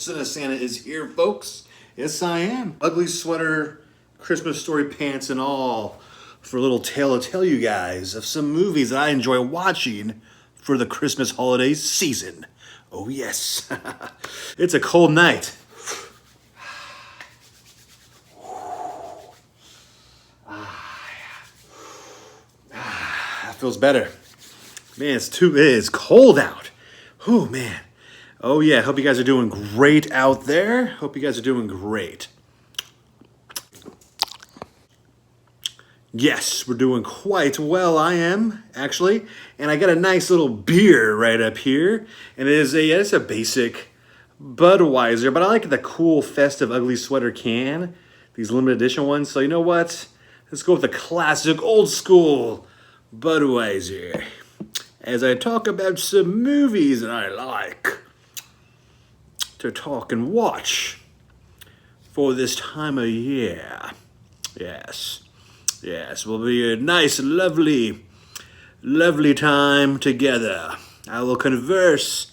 Santa is here, folks. Yes, I am. Ugly sweater, Christmas story pants, and all for a little tale to tell you guys of some movies that I enjoy watching for the Christmas holiday season. Oh, yes. It's a cold night. That feels better. Man, it is cold out. Oh, man. Oh, yeah. Hope you guys are doing great out there. Hope you guys are doing great. Yes, we're doing quite well. I am, actually. And I got a nice little beer right up here. And it's a basic Budweiser, but I like the cool, festive, ugly sweater can. These limited edition ones. So you know what? Let's go with the classic, old school Budweiser. As I talk about some movies that I like to talk and watch for this time of year. Yes. Yes, will be a nice, lovely, lovely time together. I will converse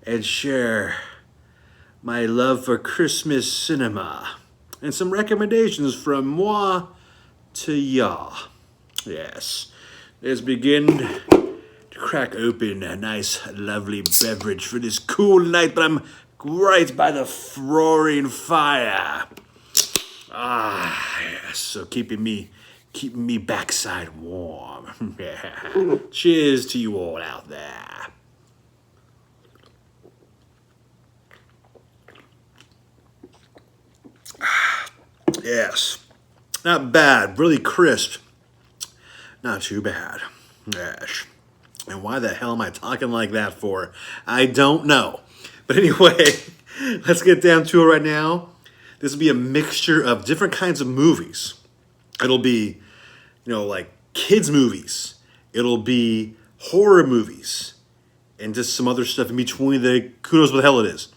and share my love for Christmas cinema and some recommendations from moi to ya. Yes, let's begin to crack open a nice, lovely beverage for this cool night, but I'm right by the roaring fire. Ah, yes, so keeping me backside warm. Cheers to you all out there. Yes, not bad, really crisp. Not too bad. Yes. And why the hell am I talking like that for? I don't know. But anyway, let's get down to it right now. This will be a mixture of different kinds of movies. It'll be, like kids' movies. It'll be horror movies. And just some other stuff in between. The kudos what the hell it is.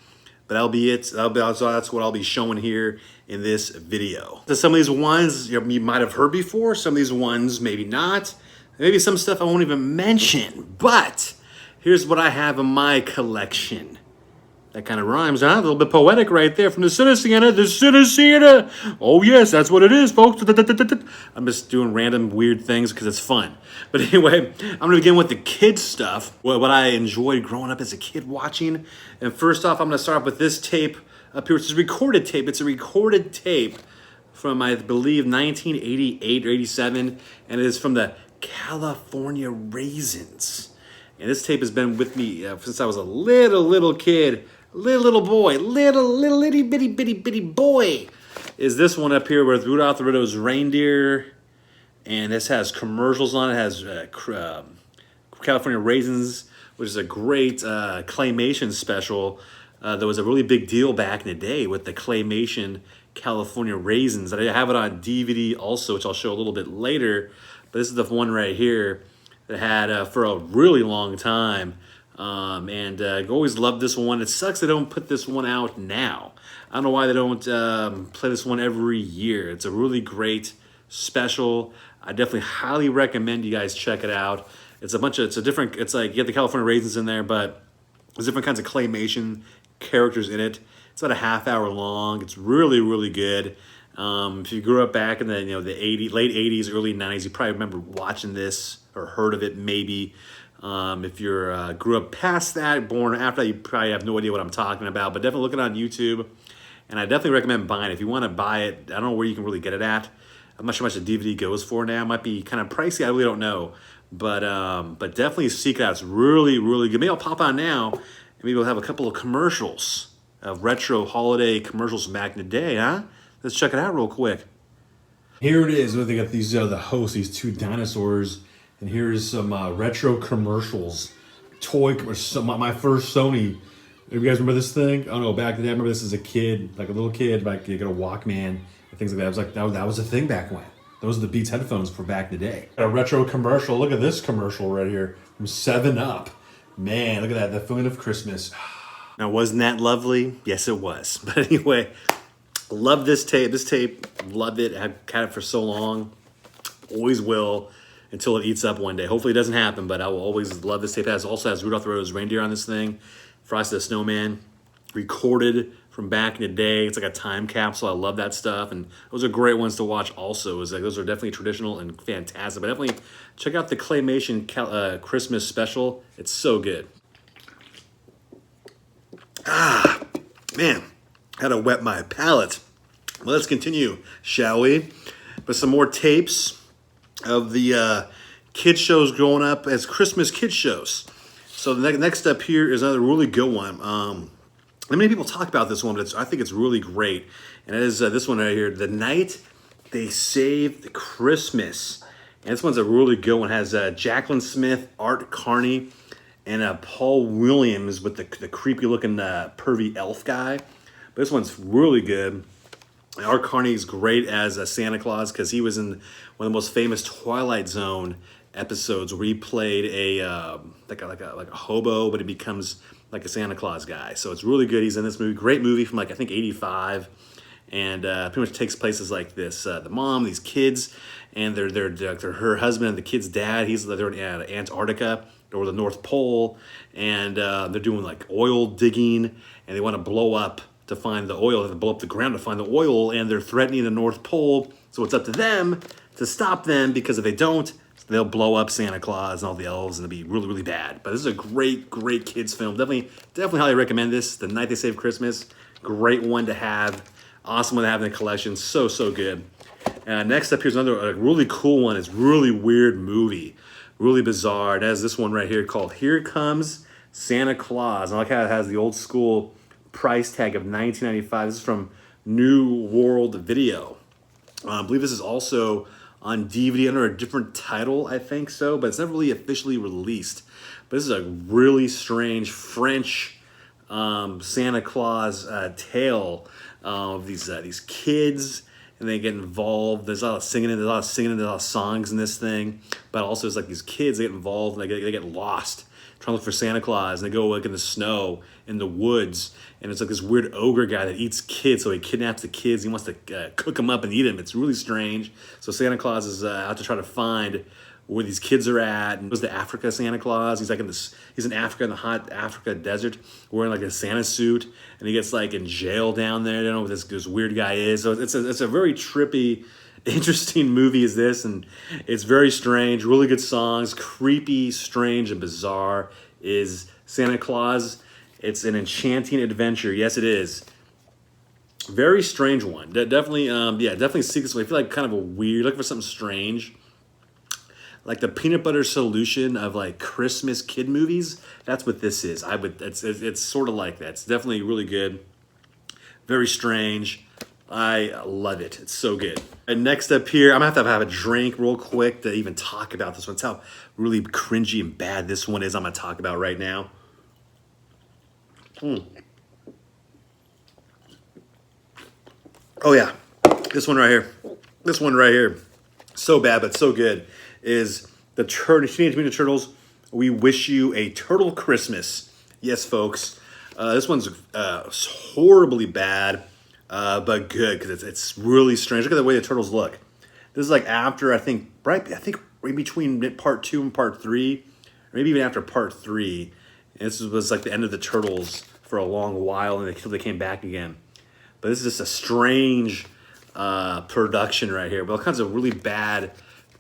But that'll be it. That's what I'll be showing here in this video. So some of these ones you might have heard before. Some of these ones maybe not. Maybe some stuff I won't even mention. But here's what I have in my collection. That kind of rhymes, huh? A little bit poetic right there from the Cinestalker. Oh, yes, that's what it is, folks. I'm just doing random weird things because it's fun. But anyway, I'm going to begin with the kids stuff, what I enjoyed growing up as a kid watching. And first off, I'm going to start off with this tape up here. It's a recorded tape. It's a recorded tape from, I believe, 1988 or 87. And it is from the California Raisins. And this tape has been with me since I was a little kid. Little boy, little itty bitty boy, is this one up here with Rudolph the Red-Nosed Reindeer, and this has commercials on it. It has California Raisins, which is a great claymation special. There was a really big deal back in the day with the claymation California Raisins. I have it on DVD also, which I'll show a little bit later. But this is the one right here that had for a really long time. And I always loved this one. It sucks they don't put this one out now. I don't know why they don't play this one every year. It's a really great special. I definitely highly recommend you guys check it out. It's like you get the California Raisins in there, but there's different kinds of claymation characters in it. It's about a half hour long. It's really, really good. If you grew up back in the the late 80s, early 90s, you probably remember watching this or heard of it maybe. If you're grew up past that, born after that, you probably have no idea what I'm talking about. But definitely look it on YouTube, and I definitely recommend buying it. If you want to buy it, I don't know where you can really get it at. I'm not sure how much the DVD goes for now. It might be kind of pricey. I really don't know, but definitely seek it out. It's really, really good. Maybe I'll pop on now, and maybe we'll have a couple of commercials of retro holiday commercials from back in the day, huh? Let's check it out real quick. Here it is. They got these the hosts, these two dinosaurs. And here's some retro commercials. My first Sony. You guys remember this thing? I don't know, back then I remember this as a kid, like a little kid, like you get a Walkman and things like that. I was like, that was a thing back when. Those are the Beats headphones for back in the day. A retro commercial. Look at this commercial right here from 7-Up. Man, look at that. The feeling of Christmas. Now, wasn't that lovely? Yes, it was. But anyway, love this tape. Loved it. I've had it for so long. Always will. Until it eats up one day. Hopefully it doesn't happen, but I will always love this tape. It also has Rudolph the Red-Nosed Reindeer on this thing. Frosty the Snowman. recorded from back in the day. It's like a time capsule. I love that stuff, and those are great ones to watch. Also, is like those are definitely traditional and fantastic. But definitely check out the Claymation Christmas special. It's so good. Man, had to wet my palate. Well, let's continue, shall we? With some more tapes of the kid shows growing up as Christmas kid shows. So the next up here is another really good one. Not many people talk about this one, but I think it's really great. And it is this one right here, The Night They Saved Christmas. And this one's a really good one. It has Jacqueline Smith, Art Carney, and Paul Williams with the creepy looking pervy elf guy. But this one's really good. And Art Carney's great as Santa Claus because he was in one of the most famous Twilight Zone episodes where he played a like a hobo, but he becomes like a Santa Claus guy. So it's really good. He's in this movie. Great movie from like I think '85, and pretty much takes places like this. The mom, these kids, and they're her husband and the kid's dad. They're in Antarctica or the North Pole, and they're doing like oil digging, and they want to blow up to find the oil. They have to blow up the ground to find the oil, and they're threatening the North Pole. So it's up to them to stop them, because if they don't, they'll blow up Santa Claus and all the elves, and it'll be really, really bad. But this is a great, great kids film. Definitely highly recommend this. The Night They Saved Christmas. Great one to have. Awesome one to have in the collection. So, so good. Next up, here's another really cool one. It's really weird movie. Really bizarre. It has this one right here called Here Comes Santa Claus. I like how it has the old school price tag of $19.95. This is from New World Video. I believe this is also on DVD under a different title, I think so, but it's never really officially released. But this is a really strange French Santa Claus tale of these kids, and they get involved. There's a lot of singing, there's a lot of songs in this thing, but also it's like these kids, they get involved and they get lost trying to look for Santa Claus, and they go like in the snow, in the woods, and it's like this weird ogre guy that eats kids, so he kidnaps the kids, he wants to cook them up and eat them. It's really strange. So Santa Claus is out to try to find where these kids are at, and goes to Africa, Santa Claus. He's like he's in Africa, in the hot Africa desert, wearing like a Santa suit, and he gets like in jail down there. I don't know what this weird guy is. So it's a very trippy, interesting movie is this, and it's very strange. Really good songs. Creepy, strange, and bizarre is Santa Claus. It's an enchanting adventure. Yes, it is. Very strange one. Definitely, definitely seek this one. I feel like kind of a weird, looking for something strange, like the peanut butter solution of like Christmas kid movies. That's what this is. It's sort of like that. It's definitely really good. Very strange. I love it. It's so good. And next up here, I'm gonna have a drink real quick to even talk about this one. It's how really cringy and bad this one is. I'm gonna talk about right now. Oh yeah, this one right here. This one right here, so bad but so good, is the Teenage Mutant Ninja Turtles. We Wish You a Turtle Christmas. Yes, folks. This one's horribly bad, but good because it's really strange. Look at the way the turtles look. This is like after I think right between part 2 and part 3, or maybe even after part 3. And this was like the end of the Turtles for a long while, and they came back again. But this is just a strange production right here. But all kinds of really bad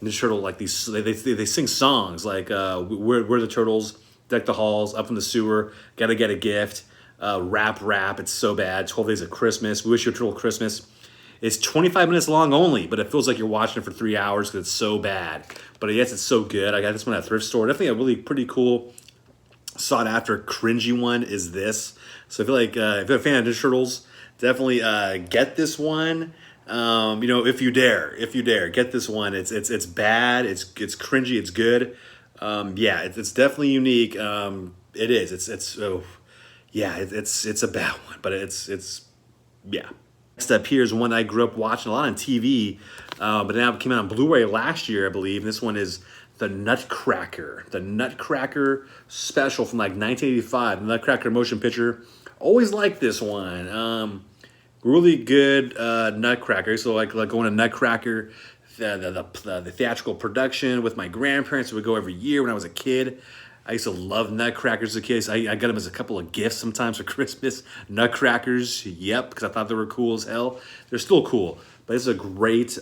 Ninja Turtle, like these, they sing songs like we're the Turtles, Deck the Halls, Up in the Sewer, Gotta Get a Gift, Rap, it's so bad, 12 Days of Christmas, We Wish You a Turtle Christmas. It's 25 minutes long only, but it feels like you're watching it for 3 hours because it's so bad. But yes, it's so good. I got this one at a thrift store. Definitely a really pretty cool, sought after, cringy one is this. So I feel like if you're a fan of Ninja Turtles, definitely get this one. If you dare, get this one. It's bad. It's cringy. It's good. It's definitely unique. It is. It's a bad one, but it's. Next up here is one I grew up watching a lot on TV, but now it came out on Blu-ray last year, I believe. And this one is The Nutcracker. The Nutcracker special from like 1985. The Nutcracker motion picture. Always liked this one. Really good Nutcracker. So like going to Nutcracker, the theatrical production with my grandparents. We would go every year when I was a kid. I used to love Nutcrackers as a kid. I got them as a couple of gifts sometimes for Christmas. Nutcrackers, yep, because I thought they were cool as hell. They're still cool, but it's a great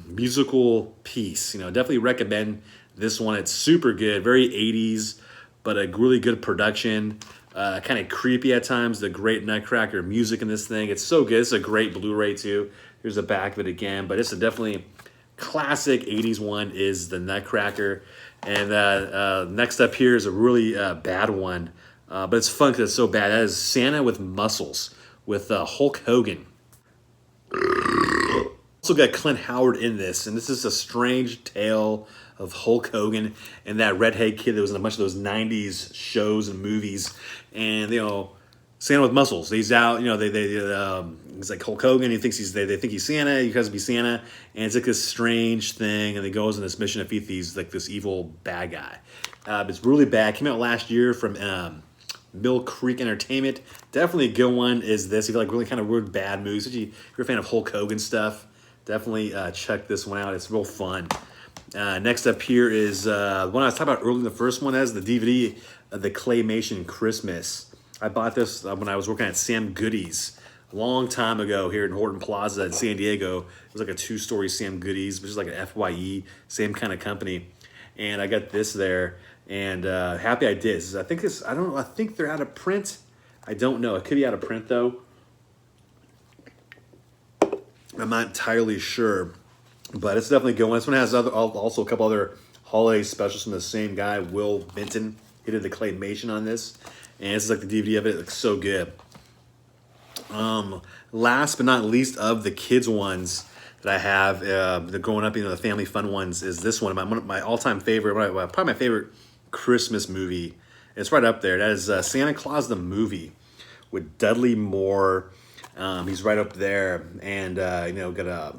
musical piece. You know, definitely recommend this one. It's super good, very 80s, but a really good production. Kind of creepy at times. The great Nutcracker music in this thing. It's so good. It's a great Blu-ray too. Here's the back of it again, but it's a definitely classic 80s one is the Nutcracker. And next up here is a really bad one, but it's fun because it's so bad. That is Santa with Muscles with Hulk Hogan. Also got Clint Howard in this, and this is a strange tale of Hulk Hogan and that redhead kid that was in a bunch of those 90s shows and movies. And, you know, Santa with muscles. He's out, you know, he's like Hulk Hogan. He thinks they think he's Santa. He has to be Santa. And it's like this strange thing. And he goes on this mission to defeat these, like this evil bad guy. It's really bad. Came out last year from Mill Creek Entertainment. Definitely a good one is this. If you like really kind of weird bad movies, if you're a fan of Hulk Hogan stuff, definitely check this one out. It's real fun. Next up here is the one I was talking about earlier. The first one has the DVD of the Claymation Christmas. I bought this when I was working at Sam Goody's a long time ago here in Horton Plaza in San Diego. It was like a 2-story Sam Goody's, which is like an FYE, same kind of company. And I got this there, and happy I did. I think they're out of print. I don't know. It could be out of print though. I'm not entirely sure, but it's definitely a good one. This one has also a couple other holiday specials from the same guy, Will Benton. He did the claymation on this, and this is like the DVD of it. It looks so good. Last but not least of the kids ones that I have, the growing up, you know, the family fun ones, is this one. One of my all-time favorite, probably my favorite Christmas movie. It's right up there. That is Santa Claus the movie with Dudley Moore. He's right up there, and you know, got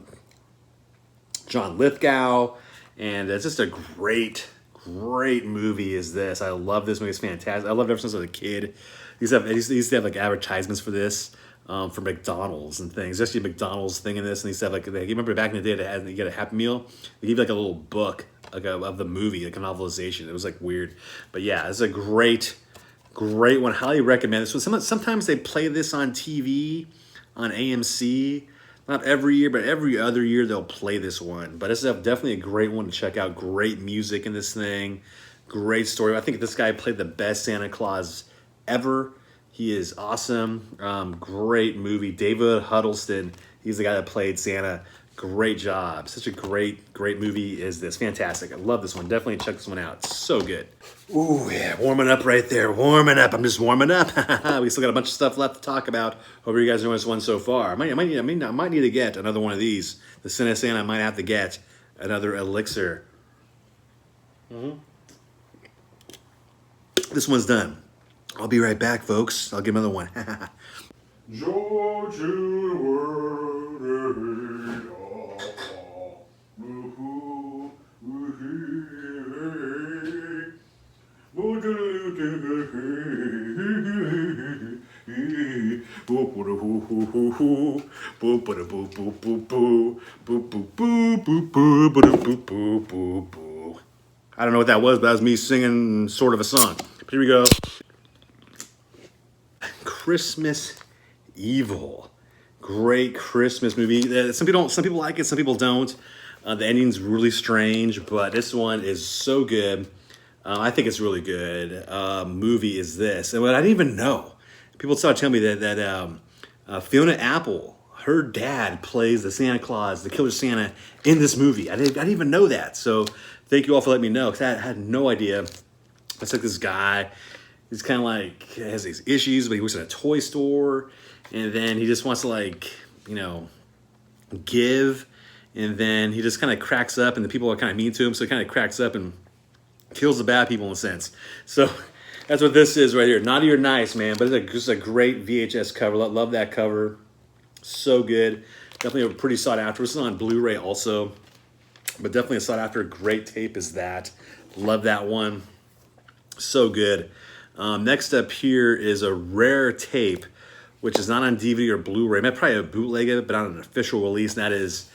John Lithgow, and it's just a great movie. Is this? I love this movie. It's fantastic. I loved it ever since I was a kid. They used to have like advertisements for this for McDonald's and things. There's actually a McDonald's thing in this, and they used to have like, you remember back in the day that you get a Happy Meal, they give you like a little book like of the movie, like a novelization. It was like weird, but yeah, it's a great one. Highly recommend this one. Sometimes they play this on TV on AMC. Not every year, but every other year they'll play this one. But it's definitely a great one to check out. Great music in this thing. Great story. I think this guy played the best Santa Claus ever. He is awesome. Great movie. David Huddleston, he's the guy that played Santa. Great job. Such a great movie is this. Fantastic. I love this one. Definitely check this one out. It's so good. Ooh, yeah, warming up right there. Warming up. I'm just warming up. We still got a bunch of stuff left to talk about. Hope you guys enjoyed this one so far. I might need to get another one of these. The Cinestalker, I might have to get another elixir. This one's done. I'll be right back, folks. I'll get another one. I don't know what that was, but that was me singing sort of a song. But here we go. Christmas Evil. Great Christmas movie. Some people like it, some people don't. The ending's really strange, but this one is so good. I think it's really good. Movie is this, and what I didn't even know. People started telling me that Fiona Apple, her dad, plays the Santa Claus, the Killer Santa, in this movie. I didn't even know that. So thank you all for letting me know, because I had no idea. It's like this guy. He's kind of like has these issues, but he works at a toy store, and then he just wants to, like, you know, give, and then he just kind of cracks up, and the people are kind of mean to him, so he kind of cracks up and kills the bad people in a sense. So that's what this is right here. Naughty or Nice, man, but it's just a great VHS cover. Love that cover. So good. Definitely a pretty sought after. This is on Blu-ray also, but definitely a sought after. Great tape is that. Love that one. So good. Next up here is a rare tape, which is not on DVD or Blu-ray. Maybe probably a bootleg of it, but not an official release. And that is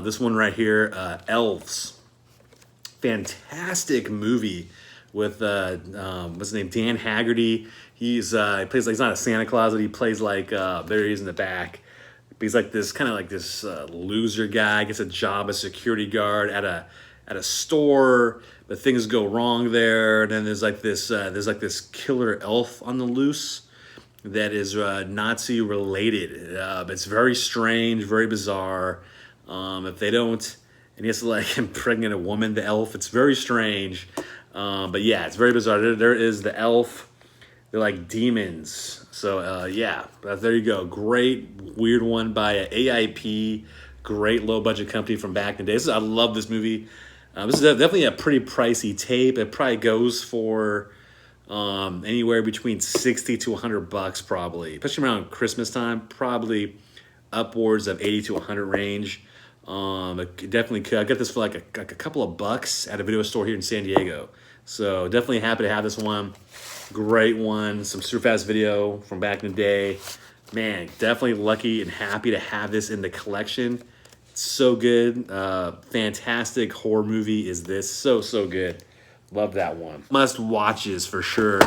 this one right here, Elves. Fantastic movie with what's his name, Dan Haggerty. He plays like, he's not a Santa Claus, but he plays like there he is in the back. But he's like this kind of like this loser guy, gets a job as security guard at a store, but things go wrong there. And then there's like this killer elf on the loose that is Nazi related. It's very strange, very bizarre. If they don't, and he has to like impregnate a woman, the elf. It's very strange. But yeah, it's very bizarre. There is the elf. They're like demons. So yeah, but there you go. Great weird one by AIP. Great low budget company from back in the day. I love this movie. This is definitely a pretty pricey tape. It probably goes for anywhere between 60 to $100 probably, especially around Christmas time. Probably upwards of 80 to 100 range. Definitely could. I got this for like a couple of bucks at a video store here in San Diego. So definitely happy to have this one. Great one. Some super fast video from back in the day. Man, definitely lucky and happy to have this in the collection. It's so good. Fantastic horror movie is this. So good. Love that one. Must watches for sure.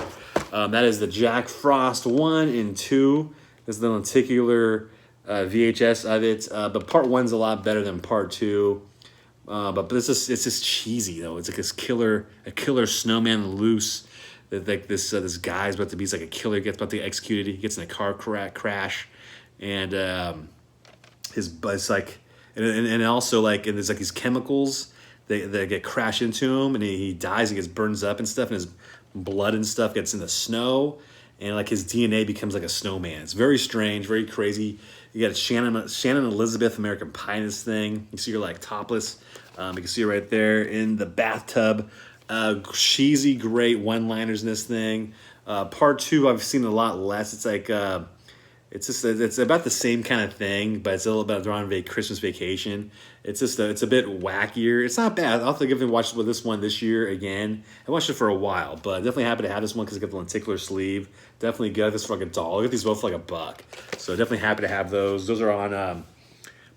That is the Jack Frost 1 and 2. This is the lenticular VHS of it. But part 1's a lot better than part 2. But it's just cheesy though. It's like a killer snowman loose. Like this guy's about to be like a killer, gets about to get executed. He gets in a car crash, and it's like, and also like, and there's like these chemicals that get crashed into him, and he dies. He gets burns up and stuff, and his blood and stuff gets in the snow, and like his DNA becomes like a snowman. It's very strange, very crazy. You got Shannon Elizabeth, American Pie in this thing. You see her like topless. You can see her right there in the bathtub. Cheesy, great one-liners in this thing. Part 2, I've seen a lot less. It's like it's about the same kind of thing, but it's a little bit around Christmas vacation. It's a bit wackier. It's not bad. I'll have to give it a watch with this one this year again. I watched it for a while, but definitely happy to have this one because I got the lenticular sleeve. Definitely got this for like $1. I got these both for like $1. So definitely happy to have those. Those are on. I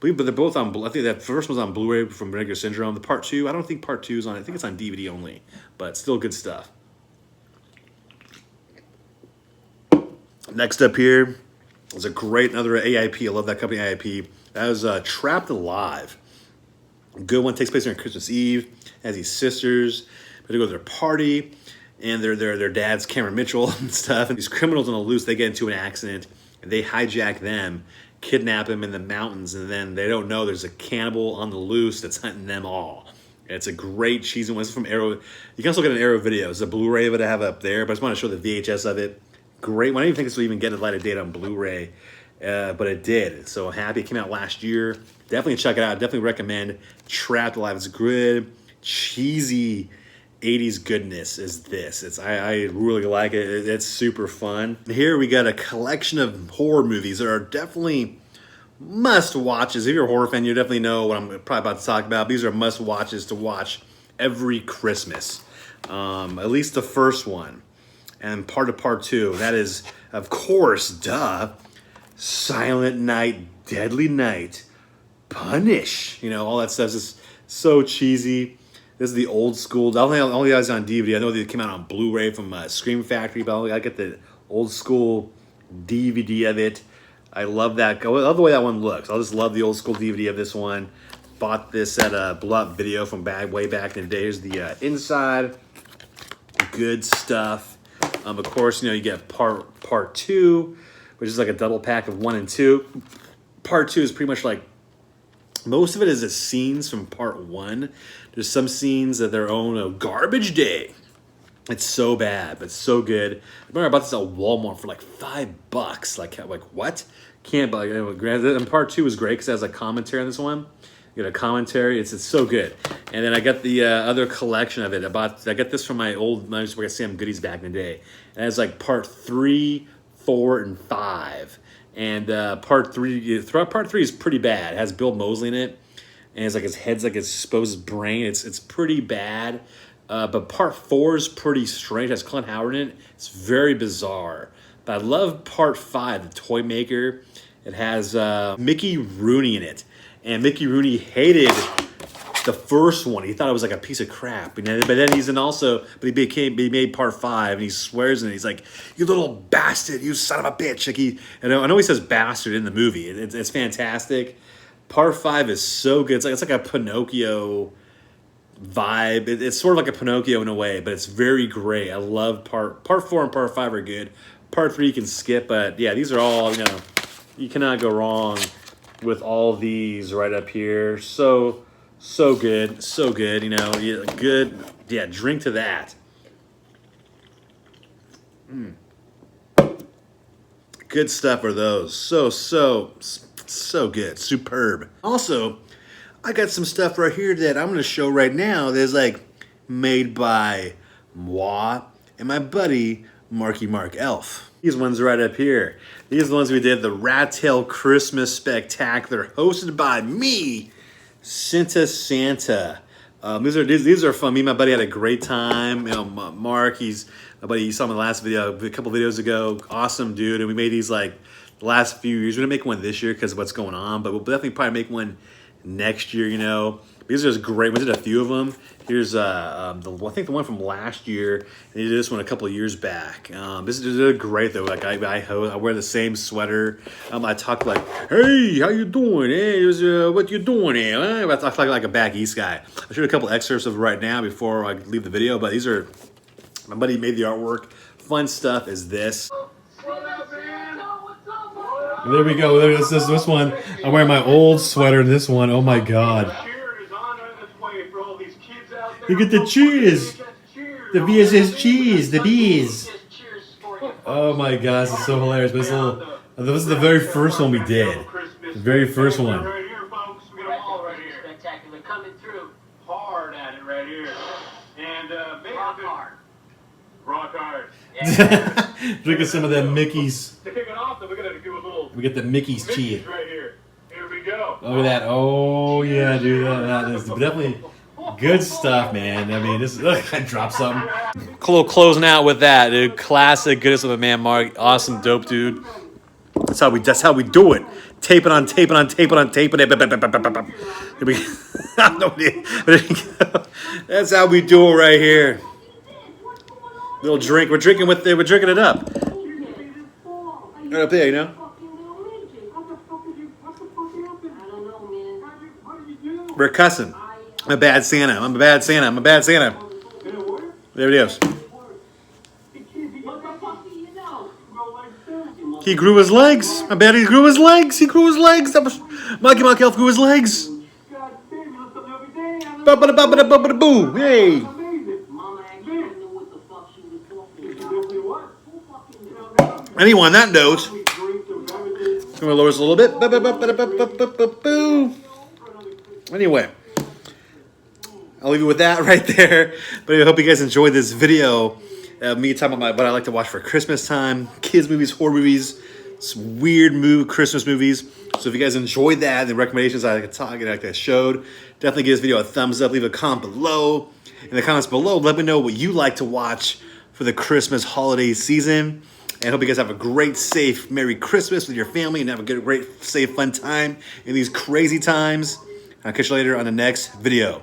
believe, but they're both on. I think that first one's on Blu-ray from Vinegar Syndrome. The part 2, I don't think part 2 is on. I think it's on DVD only, but still good stuff. Next up here is another AIP. I love that company, AIP. That was Trapped Alive. Good one. Takes place during Christmas Eve. Has these sisters. They go to their party, and their dad's Cameron Mitchell and stuff. And these criminals on the loose, they get into an accident, and they hijack them, kidnap him in the mountains, and then they don't know there's a cannibal on the loose that's hunting them all. It's a great cheesy one. This is from Arrow. You can also get an Arrow video. It's a Blu-ray of it I have up there, but I just want to show the VHS of it. Great one. I didn't think this would even get a light of date on Blu-ray, but it did. So happy it came out last year. Definitely check it out. Definitely recommend Trapped Alive. It's good, cheesy 80s goodness is this. I really like it. It's super fun. Here we got a collection of horror movies that are definitely must-watches. If you're a horror fan, you definitely know what I'm probably about to talk about. These are must-watches to watch every Christmas. At least the first one. And part of part 2. That is, of course, Silent Night, Deadly Night, Punish. You know, all that stuff is so cheesy. This is the old school. I don't think all the guys on DVD. I know they came out on Blu-ray from Scream Factory, but I get the old school DVD of it. I love that. I love the way that one looks. I just love the old school DVD of this one. Bought this at a Blow Up Video from way back in the day. Here's the inside. Good stuff. Of course, you know, you get part 2, which is like a double pack of 1 and 2. Part 2 is pretty much like, most of it is the scenes from part 1. There's some scenes that their own Garbage Day. It's so bad, but so good. I remember I bought this at Walmart for like $5. Like what? Can't buy it. And part 2 is great because it has a commentary on this one. You get a commentary. It's so good. And then I got the other collection of it. I got this from my old, I used to work at Sam Goodies back in the day. And it has like part 3, 4, and 5. And part 3 is pretty bad. It has Bill Moseley in it. And it's like his head's like his supposed brain. It's pretty bad. But part 4 is pretty strange. It has Clint Howard in it. It's very bizarre. But I love part 5, The Toy Maker. It has Mickey Rooney in it. And Mickey Rooney hated the first one. He thought it was like a piece of crap. But then he's in also, but he made part 5, and he swears in it. He's like, "You little bastard, you son of a bitch!" Like I know he says bastard in the movie. It's fantastic. Part 5 is so good. It's like a Pinocchio vibe. It's sort of like a Pinocchio in a way, but it's very great. I love part 4 and part 5 are good. Part 3 you can skip, but yeah, these are all, you know, you cannot go wrong with all these right up here. So good, you know, good. Yeah, drink to that. Good stuff are those. So good, superb. Also, I got some stuff right here that I'm going to show right now that's like made by moi and my buddy Marky Mark Elf. These ones right up here. These are the ones we did, the Rat Tail Christmas Spectacular, hosted by me, Santa. These are fun. Me and my buddy had a great time. You know, Mark, my buddy, you saw him in the last video, a couple videos ago. Awesome dude, and we made these like the last few years. We're gonna make one this year because of what's going on, but we'll definitely probably make one next year. You know, these are just great. We did a few of them. Here's I think the one from last year, and he did this one a couple of years back. This is great though. Like I wear the same sweater. I talk like, "Hey, how you doing? Hey, what you doing here?" I talk like a back east guy. I'll show you a couple excerpts of it right now before I leave the video. But these are, my buddy made the artwork. Fun stuff is this. There we go. This is this one. I'm wearing my old sweater in this one. Oh my god. Look at the cheers. The VSS cheese. The bees. Oh my gosh, it's so hilarious. But this is the very first one we did. The very first one. Right here, folks. We got them all right here. Spectacular coming through. Hard at it right here. And rock hard. Rock hard. Look at some of that Mickey's. To kick it off, then we're gonna do a little. We get the Mickey's cheese right here. Here we go. Look at that. Oh yeah, dude. That is definitely good stuff, man. I mean, this. I dropped something. Closing out with that, dude. Classic goodness of a man, Mark. Awesome, dope, dude. That's how we do it. Tape it on. Here we go. That's how we do it right here. Little drink. We're drinking it up. Right up there, you know. We're cussing. I'm a bad Santa. There it is. He grew his legs. I bet he grew his legs. That was Marky Mark Elf grew his legs. Boo. Hey. Anyway, on that note, I'm gonna lower this a little bit. Anyway, I'll leave you with that right there. But I hope you guys enjoyed this video. Me talking about what I like to watch for Christmas time, kids movies, horror movies, some weird Christmas movies. So if you guys enjoyed that, the recommendations I showed, definitely give this video a thumbs up. Leave a comment below. In the comments below, let me know what you like to watch for the Christmas holiday season. And I hope you guys have a great, safe, Merry Christmas with your family and have a good, great, safe, fun time in these crazy times. I'll catch you later on the next video.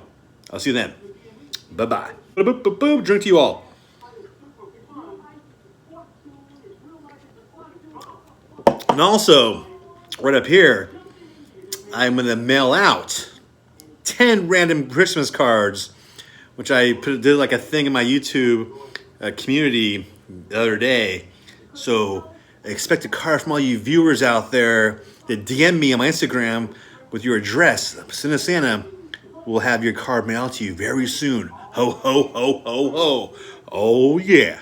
I'll see you then. Bye-bye. Drink to you all. And also, right up here, I'm going to mail out 10 random Christmas cards, which I did like a thing in my YouTube community the other day. So expect a card from all you viewers out there that DM me on my Instagram with your address. Santa will have your card mailed to you very soon. Ho, ho, ho, ho, ho. Oh, yeah.